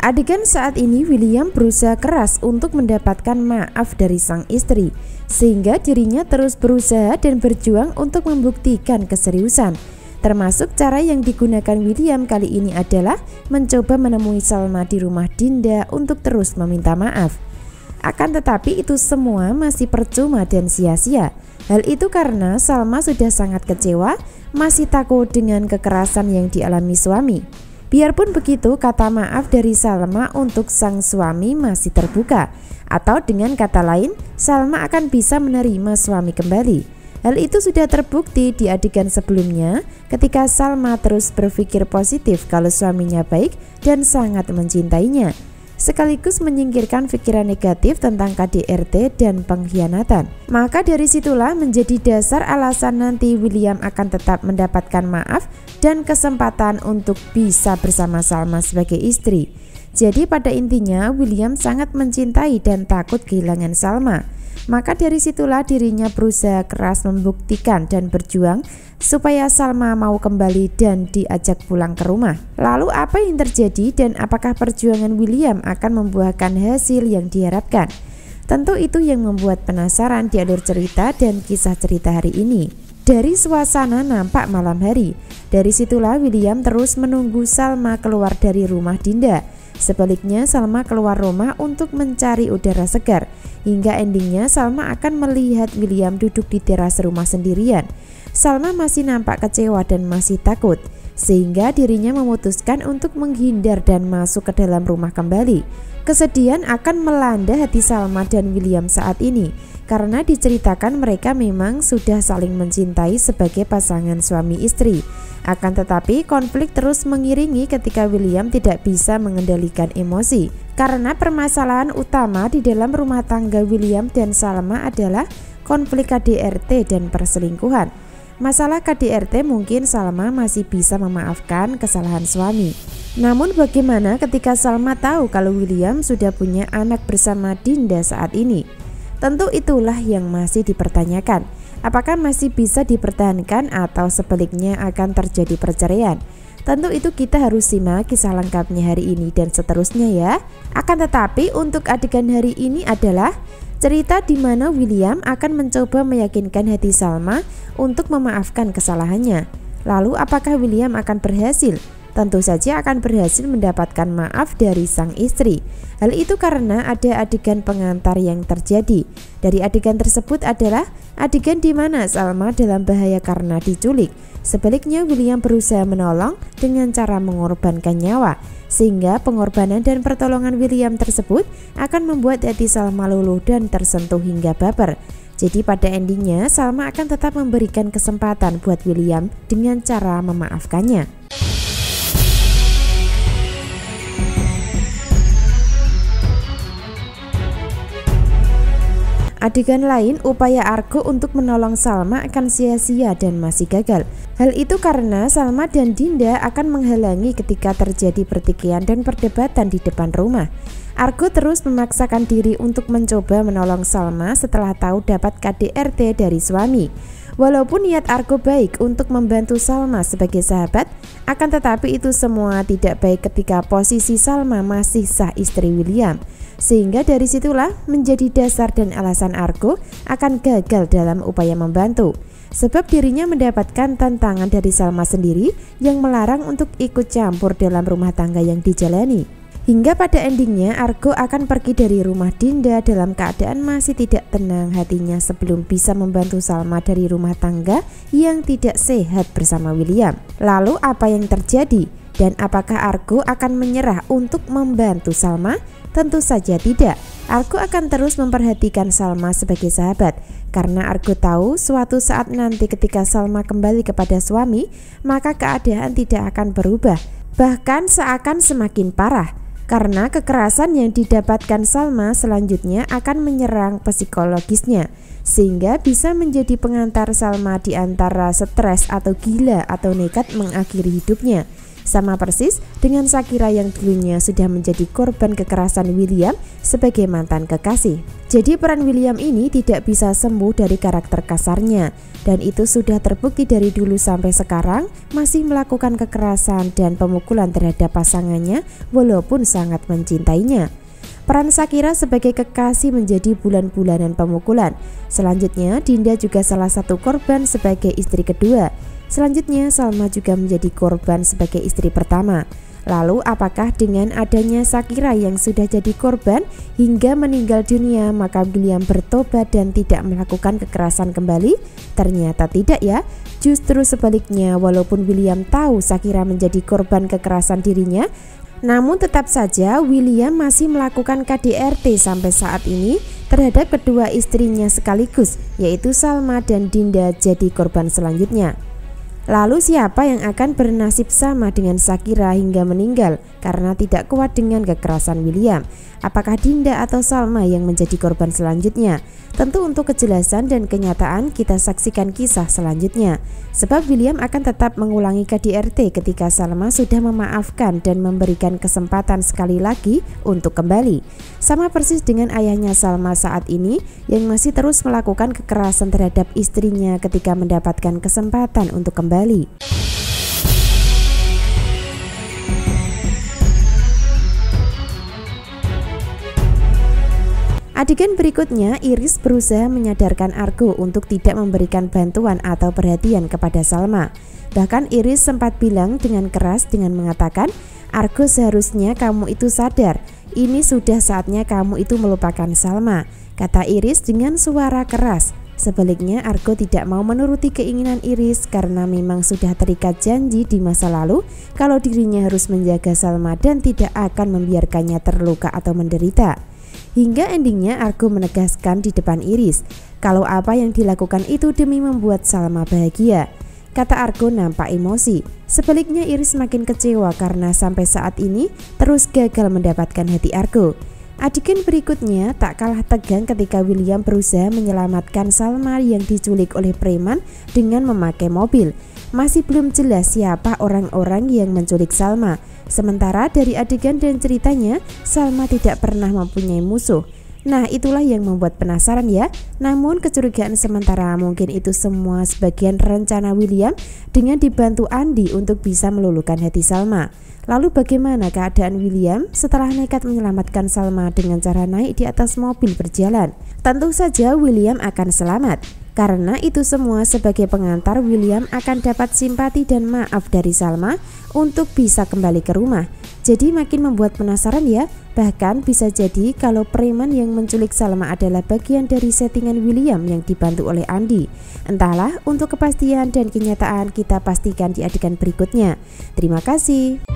Adegan saat ini William berusaha keras untuk mendapatkan maaf dari sang istri, sehingga dirinya terus berusaha dan berjuang untuk membuktikan keseriusan. Termasuk cara yang digunakan William kali ini adalah mencoba menemui Salma di rumah Dinda untuk terus meminta maaf. Akan tetapi itu semua masih percuma dan sia-sia. Hal itu karena Salma sudah sangat kecewa, masih takut dengan kekerasan yang dialami suami. Biarpun begitu, kata maaf dari Salma untuk sang suami masih terbuka, atau dengan kata lain, Salma akan bisa menerima suami kembali. Hal itu sudah terbukti di adegan sebelumnya ketika Salma terus berpikir positif kalau suaminya baik dan sangat mencintainya, sekaligus menyingkirkan pikiran negatif tentang KDRT dan pengkhianatan. Maka dari situlah menjadi dasar alasan nanti William akan tetap mendapatkan maaf dan kesempatan untuk bisa bersama Salma sebagai istri. Jadi pada intinya William sangat mencintai dan takut kehilangan Salma. Maka dari situlah dirinya berusaha keras membuktikan dan berjuang supaya Salma mau kembali dan diajak pulang ke rumah. Lalu apa yang terjadi dan apakah perjuangan William akan membuahkan hasil yang diharapkan? Tentu itu yang membuat penasaran di alur cerita dan kisah cerita hari ini. Dari suasana nampak malam hari. Dari situlah William terus menunggu Salma keluar dari rumah Dinda. Sebaliknya Salma keluar rumah untuk mencari udara segar. Hingga endingnya Salma akan melihat William duduk di teras rumah sendirian. Salma masih nampak kecewa dan masih takut, sehingga dirinya memutuskan untuk menghindar dan masuk ke dalam rumah kembali. Kesedihan akan melanda hati Salma dan William saat ini, karena diceritakan mereka memang sudah saling mencintai sebagai pasangan suami istri. Akan tetapi konflik terus mengiringi ketika William tidak bisa mengendalikan emosi. Karena permasalahan utama di dalam rumah tangga William dan Salma adalah konflik KDRT dan perselingkuhan. Masalah KDRT mungkin Salma masih bisa memaafkan kesalahan suami. Namun bagaimana ketika Salma tahu kalau William sudah punya anak bersama Dinda saat ini? Tentu itulah yang masih dipertanyakan. Apakah masih bisa dipertahankan atau sebaliknya akan terjadi perceraian? Tentu itu kita harus simak kisah lengkapnya hari ini dan seterusnya ya. Akan tetapi untuk adegan hari ini adalah cerita di mana William akan mencoba meyakinkan hati Salma untuk memaafkan kesalahannya. Lalu apakah William akan berhasil? Tentu saja akan berhasil mendapatkan maaf dari sang istri. Hal itu karena ada adegan pengantar yang terjadi. Dari adegan tersebut adalah adegan di mana Salma dalam bahaya karena diculik. Sebaliknya William berusaha menolong dengan cara mengorbankan nyawa, sehingga pengorbanan dan pertolongan William tersebut akan membuat hati Salma luluh dan tersentuh hingga baper. Jadi pada endingnya Salma akan tetap memberikan kesempatan buat William dengan cara memaafkannya. Adegan lain, upaya Argo untuk menolong Salma akan sia-sia dan masih gagal. Hal itu karena Salma dan Dinda akan menghalangi ketika terjadi pertikaian dan perdebatan di depan rumah. Argo terus memaksakan diri untuk mencoba menolong Salma setelah tahu dapat KDRT dari suami. Walaupun niat Argo baik untuk membantu Salma sebagai sahabat, akan tetapi itu semua tidak baik ketika posisi Salma masih sah istri William. Sehingga dari situlah menjadi dasar dan alasan Argo akan gagal dalam upaya membantu. Sebab dirinya mendapatkan tantangan dari Salma sendiri yang melarang untuk ikut campur dalam rumah tangga yang dijalani. Hingga pada endingnya Argo akan pergi dari rumah Dinda dalam keadaan masih tidak tenang hatinya sebelum bisa membantu Salma dari rumah tangga yang tidak sehat bersama William. Lalu apa yang terjadi? Dan apakah Argo akan menyerah untuk membantu Salma? Tentu saja tidak. Argo akan terus memperhatikan Salma sebagai sahabat, karena Argo tahu suatu saat nanti ketika Salma kembali kepada suami, maka keadaan tidak akan berubah, bahkan seakan semakin parah. Karena kekerasan yang didapatkan Salma selanjutnya akan menyerang psikologisnya, sehingga bisa menjadi pengantar Salma di antara stres atau gila atau nekat mengakhiri hidupnya. Sama persis dengan Shakira yang dulunya sudah menjadi korban kekerasan William sebagai mantan kekasih. Jadi peran William ini tidak bisa sembuh dari karakter kasarnya, dan itu sudah terbukti dari dulu sampai sekarang masih melakukan kekerasan dan pemukulan terhadap pasangannya walaupun sangat mencintainya. Peran Shakira sebagai kekasih menjadi bulan-bulanan pemukulan. Selanjutnya, Dinda juga salah satu korban sebagai istri kedua. Selanjutnya, Salma juga menjadi korban sebagai istri pertama. Lalu, apakah dengan adanya Shakira yang sudah jadi korban hingga meninggal dunia, maka William bertobat dan tidak melakukan kekerasan kembali? Ternyata tidak ya. Justru sebaliknya, walaupun William tahu Shakira menjadi korban kekerasan dirinya, namun tetap saja William masih melakukan KDRT sampai saat ini terhadap kedua istrinya sekaligus, yaitu Salma dan Dinda jadi korban selanjutnya. Lalu siapa yang akan bernasib sama dengan Shakira hingga meninggal karena tidak kuat dengan kekerasan William? Apakah Dinda atau Salma yang menjadi korban selanjutnya? Tentu untuk kejelasan dan kenyataan kita saksikan kisah selanjutnya. Sebab William akan tetap mengulangi KDRT ketika Salma sudah memaafkan dan memberikan kesempatan sekali lagi untuk kembali. Sama persis dengan ayahnya Salma saat ini yang masih terus melakukan kekerasan terhadap istrinya ketika mendapatkan kesempatan untuk kembali. Adegan berikutnya, Iris berusaha menyadarkan Argo untuk tidak memberikan bantuan atau perhatian kepada Salma. Bahkan Iris sempat bilang dengan keras dengan mengatakan, "Argo, seharusnya kamu itu sadar, ini sudah saatnya kamu itu melupakan Salma," kata Iris dengan suara keras. Sebaliknya, Argo tidak mau menuruti keinginan Iris karena memang sudah terikat janji di masa lalu kalau dirinya harus menjaga Salma dan tidak akan membiarkannya terluka atau menderita. Hingga endingnya Argo menegaskan di depan Iris kalau apa yang dilakukan itu demi membuat Salma bahagia. Kata Argo nampak emosi. Sebaliknya Iris makin kecewa karena sampai saat ini terus gagal mendapatkan hati Argo. Adegan berikutnya tak kalah tegang ketika William berusaha menyelamatkan Salma yang diculik oleh preman dengan memakai mobil. Masih belum jelas siapa orang-orang yang menculik Salma. Sementara dari adegan dan ceritanya, Salma tidak pernah mempunyai musuh. Nah, itulah yang membuat penasaran ya. Namun kecurigaan sementara mungkin itu semua sebagian rencana William dengan dibantu Andi untuk bisa meluluhkan hati Salma. Lalu bagaimana keadaan William setelah nekat menyelamatkan Salma dengan cara naik di atas mobil berjalan? Tentu saja William akan selamat. Karena itu semua sebagai pengantar William akan dapat simpati dan maaf dari Salma untuk bisa kembali ke rumah. Jadi makin membuat penasaran ya. Bahkan bisa jadi kalau preman yang menculik Salma adalah bagian dari settingan William yang dibantu oleh Andi. Entahlah, untuk kepastian dan kenyataan kita pastikan di adegan berikutnya. Terima kasih.